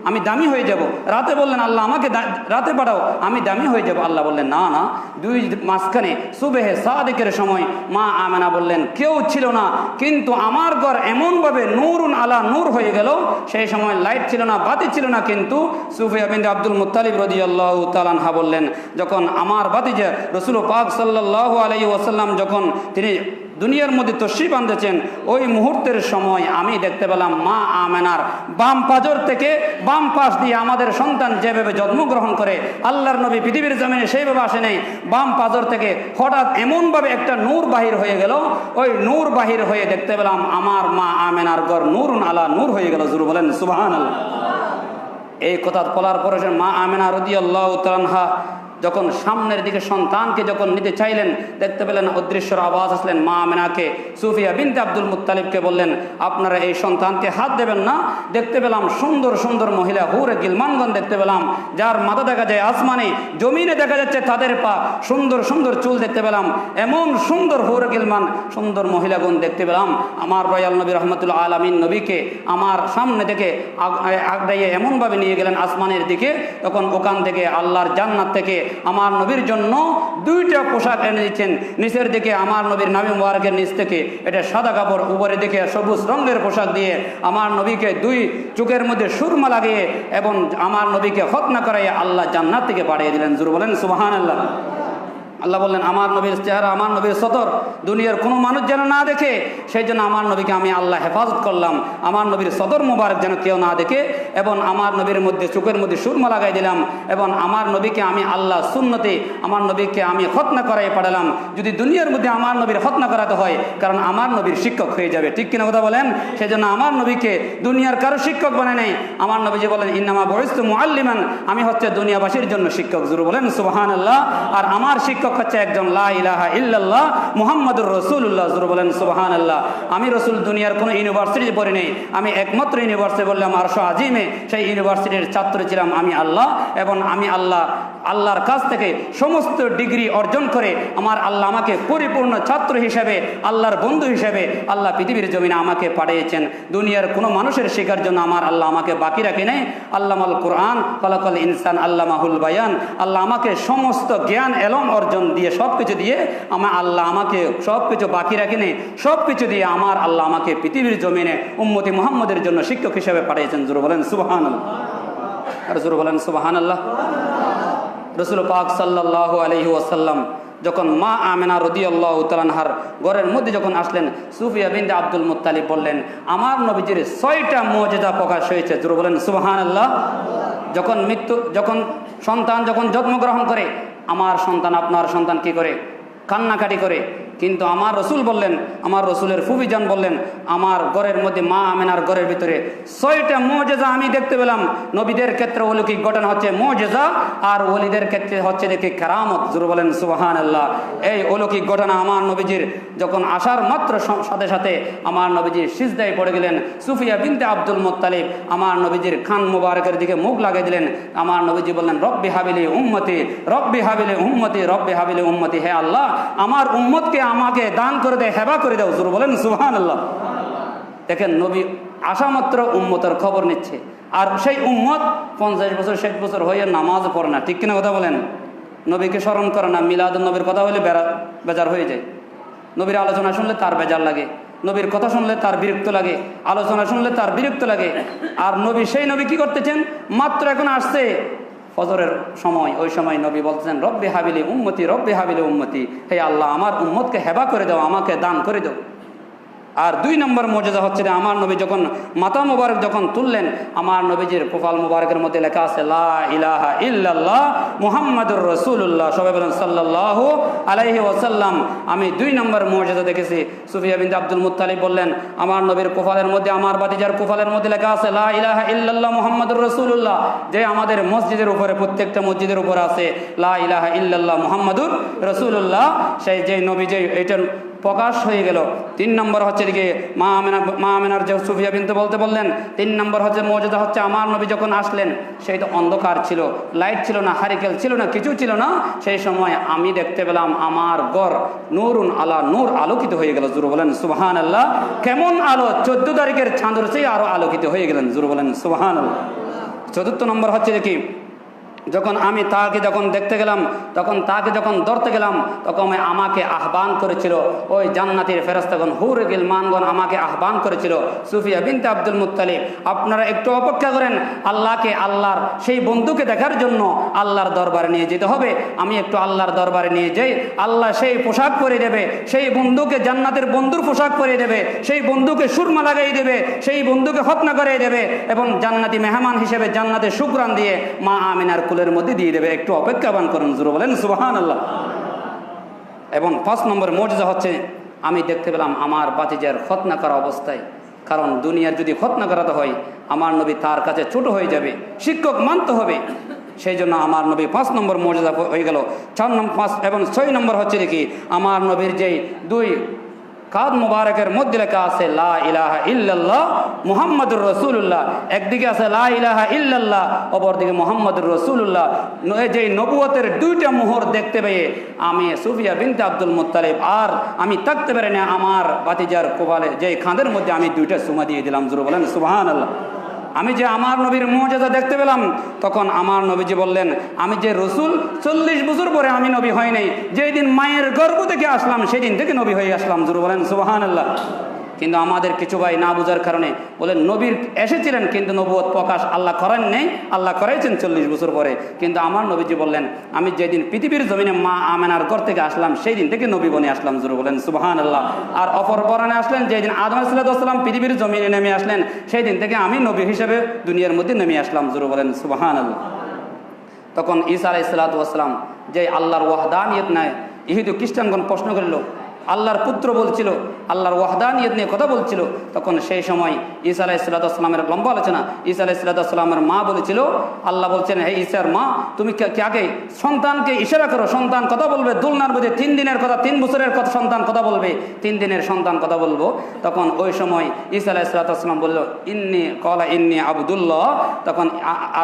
আমি দামি হয়ে যাব। রাতে বললেন, আল্লাহ আমাকে রাতে পাঠাও, আমি দামি হয়ে যাব। আল্লাহ বললেন, না না, দুই মাঝখানে সুবেহে সাদিকের সময় মা আমেনা বললেন, কেউ ছিল না, কিন্তু আমার ঘর এমনভাবে নূরুন আলা নূর হয়ে গেল। সেই সময় লাইট ছিল না, বাতি ছিল না, কিন্তু সুফিয়া বিনতে আব্দুল মুত্তালিব রাদিয়াল্লাহু তাআলা আনহা বললেন, যখন আমার ভাতিজা রাসূল পাক সাল্লাল্লাহু আলাইহি ওয়াসাল্লাম যখন তিনি দুনিয়ার মধ্যে তশরিফ আনতেছেন, ওই মুহূর্তের সময় আমি দেখতে পেলাম মা আমেনার বাম পাজর থেকে বাম পাশ দিয়ে আমাদের সন্তান যেভাবে জন্মগ্রহণ করে, আল্লাহর নবী পৃথিবীর জমিনে সেইভাবে আসে নাই, বাম পাজর থেকে হঠাৎ এমনভাবে একটা নূর বাহির হয়ে গেল। ওই নূর বাহির হয়ে দেখতে পেলাম আমার মা আমেনার ঘর নূরুন আলা নূর হয়ে গেল। জোরে বলেন সুবহানাল্লাহ। এই কথা বলার পরে মা আমেনা রাদিয়াল্লাহু তাআলা আনহা যখন সামনের দিকে সন্তানকে যখন নিতে চাইলেন, দেখতে পেলেন অদৃশ্যর আওয়াজ আসলেন। মা আমেনাকে সুফিয়া বিনতে আব্দুল মুত্তালিবকে বললেন, আপনারা এই সন্তানকে হাত দেবেন না। দেখতে পেলাম সুন্দর সুন্দর মহিলা হুরে গিলমানগণ দেখতে পেলাম, যার মাথা দেখা যায় আসমানে, জমিনে দেখা যাচ্ছে তাদের পা, সুন্দর সুন্দর চুল দেখতে পেলাম, এমন সুন্দর হুরে গিলমান সুন্দর মহিলাগণ দেখতে পেলাম। আমার রয়াল নবী রহমতুল্লাহ আলামিন নবীকে আমার সামনে থেকে আগড়াইয়ে এমনভাবে নিয়ে গেলেন আসমানের দিকে। তখন ওখান থেকে আল্লাহর জান্নাত থেকে আমার নবীর জন্য 2টা পোশাক এনে দিচ্ছেন। নিচের দিকে আমার নবীর নাবি মুবারকের নিচ থেকে এটা সাদা কাপড়, উপরের দিকে সবুজ রঙের পোশাক দিয়ে আমার নবীকে 2 চোখের মধ্যে সুরমা লাগিয়ে এবং আমার নবীকে খতনা করাইয়ে আল্লাহ জান্নাত থেকে পাঠিয়ে দিলেন। জোরে বলেন সুবহানাল্লাহ। আল্লাহ বললেন, আমার নবীর চেহারা, আমার নবীর সতর দুনিয়ার কোনো মানুষ যেন না দেখে, সেই জন্য আমার নবীকে আমি আল্লাহ হেফাজত করলাম। আমার নবীর সদর মুবারক যেন কেউ না দেখে, এবং আমার নবীর মধ্যে চোখের মধ্যে সুরমা লাগাই দিলাম, এবং আমার নবীকে আমি আল্লাহ সুন্নতে আমার নবীকে আমি খতনা করাই পাঠালাম। যদি দুনিয়ার মধ্যে আমার নবীর খতনা করাতে হয়, কারণ আমার নবীর শিক্ষক হয়ে যাবে, ঠিক কিনা কথা বলেন? সেই জন্য আমার নবীকে দুনিয়ার কারো শিক্ষক বানায় নেই। আমার নবীজি বলেন, ইন্নামা বুইস্তু মুআল্লিমান, আমি হচ্ছে দুনিয়াবাসীর জন্য শিক্ষক। জোরে বলেন সুবহানাল্লাহ। আর আমার শিক্ষক হচ্ছে একজন লা ইলাহা ইল্লাল্লাহ মুহাম্মাদুর রাসূলুল্লাহ। জোরে বলেন সুবহানাল্লাহ। আমি রাসূল দুনিয়ার কোনো ইউনিভার্সিটি পড়ি নেই, আমি একমাত্র ইউনিভার্সিটি বললাম আরশ আজিমে, সেই ইউনিভার্সিটির ছাত্র ছিলাম আমি আল্লাহ, এবং আমি আল্লাহর কাছ থেকে সমস্ত ডিগ্রি অর্জন করে আমার আল্লাহ আমাকে পরিপূর্ণ ছাত্র হিসেবে, আল্লাহর বন্ধু হিসেবে আল্লাহ পৃথিবীর জমিনে আমাকে পাঠিয়েছেন। দুনিয়ার কোনো মানুষের শেখার জন্য আমার আল্লাহ আমাকে বাকি রাখে নেই। আল্লামাল কোরআন খলাকাল ইনসান আল্লামাহুল বায়ান। আল্লাহ আমাকে সমস্ত জ্ঞান এলম অর্জন দিয়ে সবকিছু দিয়ে আল্লাহ আমাকে সবকিছু বাকি রাখে নেই, সবকিছু দিয়ে আমার আল্লাহ আমাকে পৃথিবীর জমিনে উম্মতি মুহাম্মদের জন্য শিক্ষক হিসেবে পাঠিয়েছেন। জোরে বলেন সুবহানাল্লাহ। আর জোরে বলেন সুবহানাল্লাহ। রাসূল পাক সাল্লাল্লাহু আলাইহি ওয়াসাল্লাম যখন মা আমেনা রাদিয়াল্লাহু তাআলা আনহার ঘরের মধ্যে যখন আসলেন, সুফিয়া বিনতে আব্দুল মুত্তালিব বললেন, আমার নবীজির 6টা মুজিজা প্রকাশ হয়েছে। জোরে বলেন সুবহানাল্লাহ। যখন সন্তান যখন জন্মগ্রহণ করে, আমার সন্তান আপনার সন্তান কি করে? কান্নাকাটি করে। কিন্তু আমার রসুল বললেন, আমার রসুলের ফুফিজান বললেন, আমার ঘরের মধ্যে মা আমেনার ঘরের ভিতরে 6টা মুজিজা আমি দেখতে পেলাম। নবীদের ক্ষেত্রে অলৌকিক ঘটনা হচ্ছে মুজিজা, আর ওলিদের ক্ষেত্রে হচ্ছে দেখি কারামত। জোরে বলেন সুবহানাল্লাহ। এই অলৌকিক ঘটনা আমার নবীজির যখন আসার মাত্র সাথে সাথে আমার নবীজি সিজদায় পড়ে গেলেন। সুফিয়া বিনতে আব্দুল মুত্তালিব আমার নবীজির খান মুবারকের দিকে মুখ লাগিয়ে দিলেন। আমার নবীজি বললেন, রব্বি হাবিলি উম্মতি, রব্বি হাবিলি উম্মতি, রব্বি হাবিলি উম্মতি। হে আল্লাহ, আমার উম্মতকে আমাকে দান করে দে, হেবা করে দাও। জোরে বলেন সুবহানাল্লাহ। দেখেন, নবী আসা মাত্র উম্মতের খবর নিচ্ছে, আর সেই উম্মত 50 বছর 60 বছর হয়ে নামাজ পড়ে না, ঠিক কিনা কথা বলেন? নবীকে স্মরণ করে না। মিলাদুন নবীর কথা হলে বেজার হয়ে যায়। নবীর আলোচনা শুনলে তার বেজার লাগে, নবীর কথা শুনলে তার বিরক্ত লাগে, আলোচনা শুনলে তার বিরক্ত লাগে। আর সেই নবী কি করতেছেন? মাত্র এখন আসছে ফজরের সময়, ওই সময় নবী বলতেছেন, রব্বি হাবিলি উম্মতি, রব্বি হাবিলি উম্মতি। হে আল্লাহ, আমার উম্মতকে হেবা করে দাও, আমাকে দান করে দাও। আর 2 নম্বর মর্যাদা হচ্ছে যে আমার নবী যখন মাথা মুবারক যখন তুললেন, আমার নবীজির কপাল মুবারকের মধ্যে লেখা আছে লা ইলাহা ইল্লাল্লাহ মুহাম্মাদুর রাসূলুল্লাহ। সবাই বলেন সাল্লাল্লাহু আলাইহি ওয়াসাল্লাম। আমি 2 নম্বর মর্যাদা দেখেছি। সুফিয়া বিনতে আব্দুল মুত্তালিব বললেন, আমার নবীর কপালের মধ্যে, আমার ভাতিজার কপালের মধ্যে লেখা আছে লা ইলাহা ইল্লাল্লাহ মুহাম্মাদুর রাসূলুল্লাহ, যে আমাদের মসজিদের উপরে, প্রত্যেকটা মসজিদের উপরে আছে লা ইলাহা ইল্লাল্লাহ মুহাম্মাদুর রাসূলুল্লাহ। সেই যে নবী যে এটা প্রকাশ হয়ে গেল। 3 নম্বর হচ্ছে দিকে মা আমেনার যে সুফিয়া বিনতে বলতে বললেন, 3 নম্বর হচ্ছে মর্যাদা হচ্ছে আমার নবী যখন আসলেন, সেই তো অন্ধকার ছিল, লাইট ছিল না, হারিকেল ছিল না, কিছু ছিল না। সেই সময় আমি দেখতে পেলাম আমার ঘর নূরুন আলা নূর, আলোকিত হয়ে গেল। জোরে বলেন সুবহানাল্লাহ। কেমন আলো! 14 তারিখের চাঁদের চেয়ে আরো আলোকিত হয়ে গেলেন। জোরে বলেন সুবহানাল্লাহ। 4th নম্বর হচ্ছে দেখি, যখন আমি তাকে যখন দেখতে গেলাম, তখন তাকে যখন ধরতে গেলাম, তখন আমাকে আহ্বান করেছিল ওই জান্নাতের ফেরেশতাগণ, হুরে গিলমানগণ আমাকে আহ্বান করেছিল, সুফিয়া বিনতে আব্দুল মুত্তালিব, আপনারা একটু অপেক্ষা করেন, আল্লাহকে, আল্লাহর সেই বন্ধুকে দেখার জন্য আল্লাহর দরবারে নিয়ে যেতে হবে। আমি একটু আল্লাহর দরবারে নিয়ে যাই, আল্লাহ সেই পোশাক পরিয়ে দেবে, সেই বন্ধুকে জান্নাতের বন্ধুর পোশাক পরিয়ে দেবে, সেই বন্ধুকে সুরমা লাগাই দেবে, সেই বন্ধুকে খতনা করিয়ে দেবে, এবং জান্নাতি মেহমান হিসেবে জান্নাতের শুকরান দিয়ে মা আমিনার কুলের মধ্যে দিয়ে দেবে। একটু অপেক্ষাবান করুন। জোরে বলেন সুবহানাল্লাহ। এবং 5 নম্বর মর্যাদা হচ্ছে আমি দেখতে পেলাম আমার ভাতিজার খতনা করা অবস্থায়, কারণ দুনিয়ার যদি খতনা করাতে হয় আমার নবী তার কাছে ছোট হয়ে যাবে, শিক্ষক মানতে হবে। সেই জন্য আমার নবী 5 নম্বর মর্যাদা হয়ে গেল। 4 নম্বর 5 এবং 6 নম্বর হচ্ছে দেখি আমার নবীর যেই 2 কাদ মুবারকের মধ্যে লেখা আছে লা ইলাহা ইল্লাল্লাহ মুহাম্মাদুর রাসূলুল্লাহ। একদিকে আছে লা ইলাহা ইল্লাল্লাহ, অপরদিকে মুহাম্মাদুর রাসূলুল্লাহ। যে নবুয়তের 2টা মোহর দেখতে পেয়ে আমি সুফিয়া বিনতে আব্দুল মুত্তালিব আর আমি থাকতে পারি না, আমার ভাতিজার কোপালে যে খাঁদের মধ্যে আমি 2টা চুমা দিয়ে দিলাম। জোরে বলেন সুবহানাল্লাহ। আমি যে আমার নবীর মুজিজা দেখতে পেলাম, তখন আমার নবীজি বললেন, আমি যে রসুল 40 বছর পরে আমি নবী হই নাই, যেই দিন মায়ের গর্ভ থেকে আসলাম সেদিন থেকে নবী হয়ে আসলাম। জোরে বলেন সুবহানাল্লাহ। কিন্তু আমাদের কিছু ভাই না বোঝার কারণে বলেন নবীর এসেছিলেন, কিন্তু নবুয়ত প্রকাশ আল্লাহ করেন নেই, আল্লাহ করাইছেন 40 বছর পরে। কিন্তু আমার নবীজি বললেন, আমি যেদিন পৃথিবীর জমিনে মা আমেনার ঘর থেকে আসলাম সেই দিন থেকে নবী বনে আসলাম। জোরে বলেন সুবহানাল্লাহ। আর অপর বরণে আসলেন, যেদিন আদম আলাইহিস সালাম পৃথিবীর জমিনে নেমে আসলেন সেই দিন থেকে আমি নবী হিসেবে দুনিয়ার মধ্যে নেমে আসলাম। জোরে বলেন সুবহানাল্লাহ। তখন ঈসা আলাইহিস সালাম যে আল্লাহর ওয়াহদানিয়ত নাই, ইহুদি খ্রিস্টানগণ প্রশ্ন করল, আল্লাহর পুত্র বলছিল, আল্লাহর ওয়াহদানিয়ত নিয়ে কথা বলছিল। তখন সেই সময় ঈসা আলাইহিস সালামের লম্বা আলোচনা। ঈসা আলাইহিস সালামের মা বলেছিল, আল্লাহ বলছেন, হে ঈসার মা, তুমি আগে সন্তানকে ইশারা করো, সন্তান কথা বলবে। দুলনার মধ্যে 3 দিনের কথা, 3 বছরের কথা সন্তান কথা বলবে, 3 দিনের সন্তান কথা বলবো। তখন ওই সময় ঈসা আলাইহিস সালাম বলল, ইন্নি আবদুল্লাহ। তখন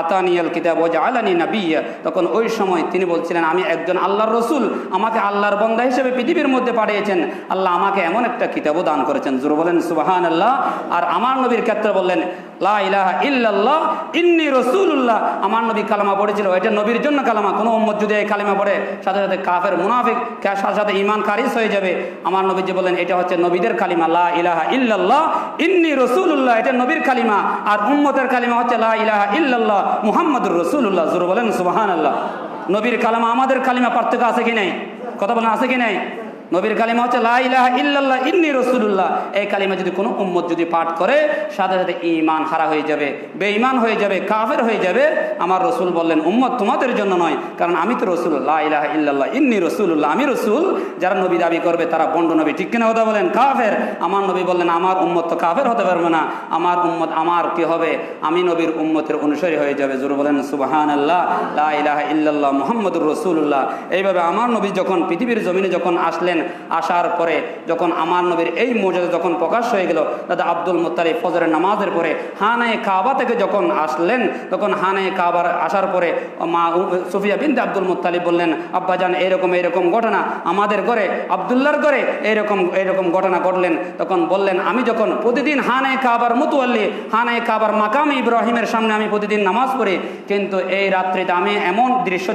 আতানিয়াল কিতাব ওয়া জাআলানি নাবিয়্যা। তখন ওই সময় তিনি বলছিলেন, আমি একজন আল্লাহর রসুল, আমাকে আল্লাহর বান্দা হিসেবে পৃথিবীর মধ্যে পাঠিয়েছেন, আল্লাহ আমাকে এমন একটা কিতাবও দান করেছেন। জোরে বলেন সুবহানাল্লাহ। আর আমার নবীর ক্ষেত্রে বললেন, লা ইলাহা ইল্লাল্লাহ ইন্নী রাসূলুল্লাহ। আমার নবী কালেমা পড়েছিল, এটা নবীর জন্য কালেমা। কোনো উম্মত যদি এই কালেমা পড়ে সাথে সাথে কাফের মুনাফিক, সাথে সাথে ঈমান খারিজ হয়ে যাবে। আমার নবীজি বলেন, এটা হচ্ছে নবীদের কালিমা, লা ইলাহা ইল্লাল্লাহ ইন্নী রাসূলুল্লাহ, এটা নবীর কালিমা। আর উম্মতের কালিমা হচ্ছে লা ইলাহা ইল্লাল্লাহ মুহাম্মাদুর রাসূলুল্লাহ। জোরে বলেন সুবহানাল্লাহ। নবীর কালিমা আমাদের কালিমা পার্থক্য আছে কি নাই? কথা বলেন, আছে কি নাই? নবীর কালিমা হচ্ছে লা ইলাহা ইল্লাল্লাহ ইন্নী রাসূলুল্লাহ। এই কালিমা যদি কোনো উম্মত যদি পাঠ করে সাথে সাথে ঈমান হারা হয়ে যাবে, বেঈমান হয়ে যাবে, কাফের হয়ে যাবে। আমার রসুল বললেন, উম্মত তোমাদের জন্য নয়, কারণ আমি তো রসুল, লা ইলাহা ইল্লাল্লাহ ইন্নী রাসূলুল্লাহ, আমি রসুল। যারা নবী দাবি করবে তারা বন্ড নবী, ঠিক কিনা কথা বলেন, কাফের। আমার নবী বললেন, আমার উম্মত তো কাফের হতে পারবে না, আমার উম্মত আমার কি হবে? আমি নবীর উম্মতের অনুসারী হয়ে যাবে। জোরে বলেন সুবহানাল্লাহ। লা ইলাহা ইল্লাল্লাহ মুহাম্মাদুর রাসূলুল্লাহ। এইভাবে আমার নবী যখন পৃথিবীর জমিনে যখন আসলেন, আসার পরে যখন আমার নবীর এই মর্যাদা যখন প্রকাশ হয়ে গেল, দাদা আব্দুল মুত্তালিব ফজরের নামাজের পরে হানায়ে কাবা থেকে যখন আসলেন, তখন হানায়ে কাবার আসার পরে মা সুফিয়া বিনতে আব্দুল মুত্তালিব বললেন, আব্বাজান এরকম এরকম ঘটনা আমাদের ঘরে, আব্দুল্লাহর ঘরে এরকম ঘটনা ঘটলেন। তখন বললেন, আমি যখন প্রতিদিন হানায়ে কাবার মুতওয়াল্লি, হানায়ে কাবার মাকাম ইব্রাহিমের সামনে আমি প্রতিদিন নামাজ পড়ি, কিন্তু এই রাত্রিতে আমি এমন দৃশ্য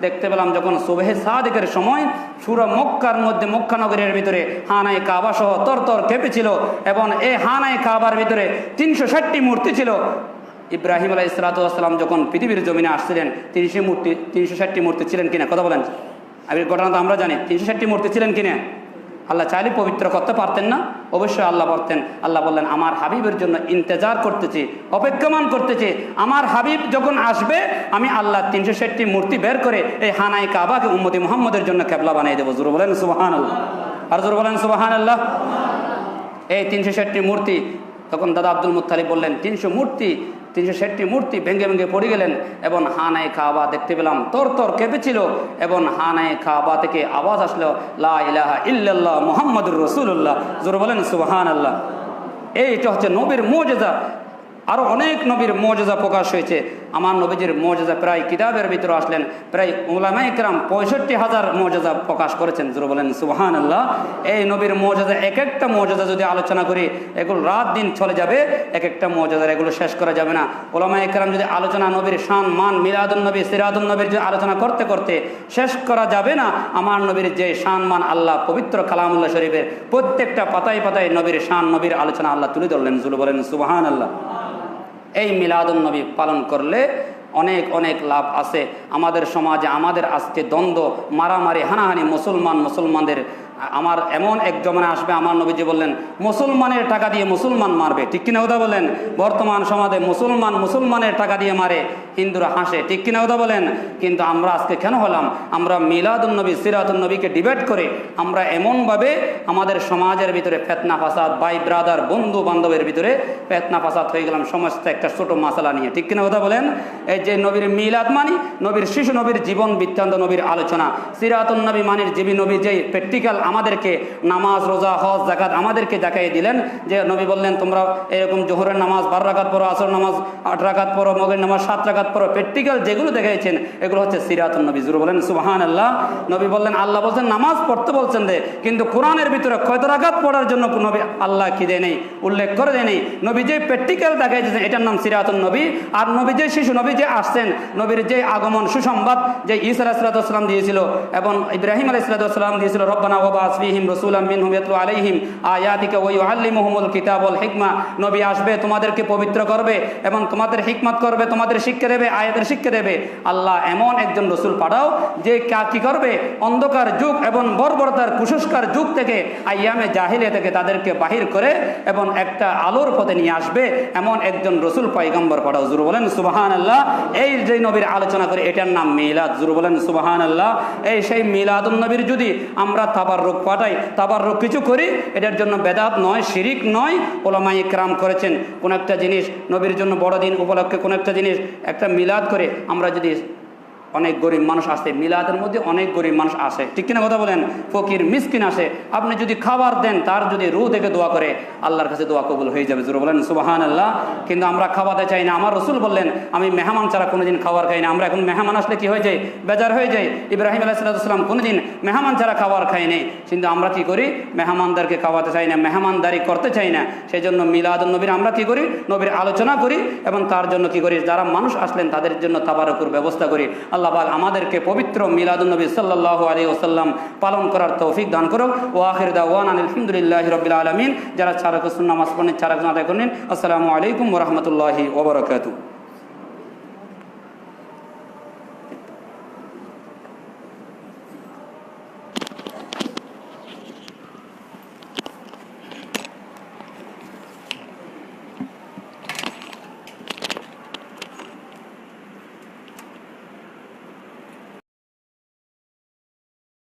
দেখতে পেলাম যখন সুবহে সাদিকের সময় পুরো মক্কার মধ্যে, মক্কা নগরের ভিতরে হানায়ে কাবা সহ তরতর কেঁপেছিল, এবং এই হানায়ে কাবার ভিতরে 360টি মূর্তি ছিল। ইব্রাহিম আলাইহিস সালাম যখন পৃথিবীর জমিনে আসছিলেন, 360টি মূর্তি ছিলেন কিনা? কথা বলেন। ঘটনা তো আমরা জানি, 360টি মূর্তি ছিলেন কিনা? আল্লাহ চাইলে পবিত্র করতে পারতেন না? অবশ্যই আল্লাহ পারতেন। আল্লাহ বললেন আমার হাবিবের জন্য ইন্তজার করতেছি, অপেক্ষমান করতেছি। আমার হাবিব যখন আসবে আমি আল্লাহ 360টি মূর্তি বের করে এই হানায় কাবাকে উম্মতি মুহাম্মদের জন্য কেবলা বানিয়ে দেবো। জোরে বলেন সুবহানাল্লাহ, আর জোরে বলেন সুবহানাল্লাহ। এই 360টি মূর্তি তখন দাদা আব্দুল মুত্তালিব বললেন 360টি মূর্তি ভেঙে ভেঙে পড়ে গেলেন এবং হানায় কাবা দেখতে পেলাম তর তর কেঁপেছিল এবং হানায় কাবা থেকে আওয়াজ আসলো লা ইলাহা ইল্লাল্লাহ মুহাম্মাদুর রাসূলুল্লাহ। জোরে বলেন সুবহানাল্লাহ। এইটা হচ্ছে নবীর মুজিজা। আরও অনেক নবীর মুজিজা প্রকাশ হয়েছে। আমার নবীজির মুজিজা প্রায় কিতাবের ভিতরে আসলেন প্রায় উলামায়ে কেরাম 65,000 মুজিজা প্রকাশ করেছেন। জোরে বলেন সুবহানাল্লাহ। এই নবীর মুজিজা, এক একটা মুজিজা যদি আলোচনা করি এগুলো রাত দিন চলে যাবে, এক একটা মুজিজা এগুলো শেষ করা যাবে না। উলামায়ে কেরাম যদি আলোচনা নবীর শান মান মিলাদুন নবী সিরাতুন নবীর যদি আলোচনা করতে করতে শেষ করা যাবে না। আমার নবীর যে শান মান আল্লাহ পবিত্র কালামুল্লাহ শরীফের প্রত্যেকটা পাতায় পাতায় নবীর শান নবীর আলোচনা আল্লাহ তুলে ধরলেন। জোরে বলেন সুবহানাল্লাহ। এই মিলাদুন নবী পালন করলে অনেক অনেক লাভ আছে। আমাদের সমাজে আমাদের আজকে দ্বন্দ্ব, মারামারি, হানাহানি, মুসলমানদের আমার এমন এক জমানা আসবে, আমার নবীজি বললেন মুসলমানের টাকা দিয়ে মুসলমান মারবে, ঠিক কিনা কথা বলেন? বর্তমান সমাজে মুসলমানের টাকা দিয়ে মারে, হিন্দুরা হাসে, ঠিক কিনা কথা বলেন? কিন্তু আমরা আজকে কেন হলাম? আমরা মিলাদুন নবী সিরাতুন নবীকে ডিবেট করে আমরা এমনভাবে আমাদের সমাজের ভিতরে ফেতনা ফাসাদ, ভাই ব্রাদার বন্ধু বান্ধবের ভিতরে ফেতনা ফাসাদ হয়ে গেলাম সমস্ত একটা ছোট মাসালা নিয়ে, ঠিক কিনা কথা বলেন? এই যে নবীর মিলাদ মানি, নবীর শিশু নবীর জীবন বৃত্তান্ত, নবীর আলোচনা, সিরাতুন নবী মানির জীবী নবী যে প্র্যাকটিক্যাল আমাদেরকে নামাজ রোজা হজ যাকাত আমাদেরকে দেখাই দিলেন। যে নবী বললেন তোমরা এরকম জোহরের নামাজ 12 রাকাত পড়ো, আসর নামাজ 8 রাকাত পড়ো, মগরিব নামাজ 7 রাকাত পড়ো। প্র্যাকটিক্যাল যেগুলো দেখাইছেন এগুলো হচ্ছে সিরাতুন নবী। জোরে বলেন সুবহানাল্লাহ। নবী বললেন, আল্লাহ বলছেন নামাজ পড়তে বলছেন দে, কিন্তু কোরআনের ভিতরে কয়টা রাকাত পড়ার জন্য নবী আল্লাহ কি দেয় নেই, উল্লেখ করে দেয় নেই। নবী যে প্র্যাকটিক্যাল দেখাইছেন এটার নাম সিরাতুন নবী। আর নবী যে শিশু নবী যে আসছেন, নবীর যে আগমন সুসংবাদ যে ঈসা আলাইহিস সালাম দিয়েছিল এবং ইব্রাহিম আলাইহিস সালাম দিয়েছিল, রব্বানা ওয়াবাস ফীহিম রাসূলাম মিনহুম ইয়াতলু আলাইহিম আয়াতিকা ওয়া ইউআল্লিমুহুমুল কিতাব ওয়াল হিকমা। নবী আসবে তোমাদেরকে পবিত্র করবে এবং তোমাদের হিকমত করবে, তোমাদের শিক্ষা দেবে, আয়াতের শিক্ষা দেবে। আল্লাহ এমন একজন রসুল পাঠাও যে কি করবে, অন্ধকার যুগ এবং বর্বরতার কুসংস্কার যুগ থেকে, আইয়ামে জাহিলিয়া থেকে তাদেরকে বাহির করে এবং একটা আলোর পথে নিয়ে আসবে, এমন একজন রসুল পয়গম্বর পাঠাও। জোরে বলেন সুবহানাল্লাহ। এই যে নবীর আলোচনা করে এটার নাম মিলাদ। জোরে বলেন সুবহানাল্লাহ। এই সেই মিলাদুন নবীর যদি আমরা তাবাররুক পাঠাই, তাবাররুক কিছু করি, এটার জন্য বেদাত নয়, শিরিক নয়। উলামায়ে কেরাম করেছেন কোন একটা জিনিস নবীর জন্য বড়দিন উপলক্ষে কোন একটা জিনিস একটা মিলাদ করে, আমরা যদি অনেক গরিব মানুষ আসে, মিলাদের মধ্যে অনেক গরিব মানুষ আসে, ঠিক কিনা কথা বলেন? ফকির মিসকিন আসে, আপনি যদি খাবার দেন, তার যদি রু থেকে দোয়া করে, আল্লাহর কাছে দোয়া কবুল হয়ে যাবে। জোরে বলেন সুবহানাল্লাহ। কিন্তু আমরা খাওয়াতে চাই না। আমার রসুল বললেন আমি মেহমান ছাড়া কোনোদিন খাবার খাই না। আমরা এখন মেহমান আসলে কি হয়ে যায়, বেজার হয়ে যায়। ইব্রাহিম আলাইহিস সালাম কোনোদিন মেহমান ছাড়া খাবার খাই নাই, কিন্তু আমরা কি করি, মেহমানদারকে খাওয়াতে চাই না, মেহমানদারি করতে চাই না। সেই জন্য মিলাদুন নবীর আমরা কি করি, নবীর আলোচনা করি এবং তার জন্য কি করি, যারা মানুষ আসলেন তাদের জন্য তাবারুকের ব্যবস্থা করি। আল্লাহ পাক আমাদেরকে পবিত্র মিলাদুন নবী সাল্লাল্লাহু আলাইহি ওয়াসাল্লাম পালন করার তৌফিক দান করুন। ওয়া আখির দাওয়ানা আলহামদুলিল্লাহি রাব্বিল আলামিন। যারা চারাক সুন্নাহ নামাজ পড়েন, চারাক আদায় করেন। আসসালামু আলাইকুম ওয়া রাহমাতুল্লাহি ওয়া বারাকাতুহু।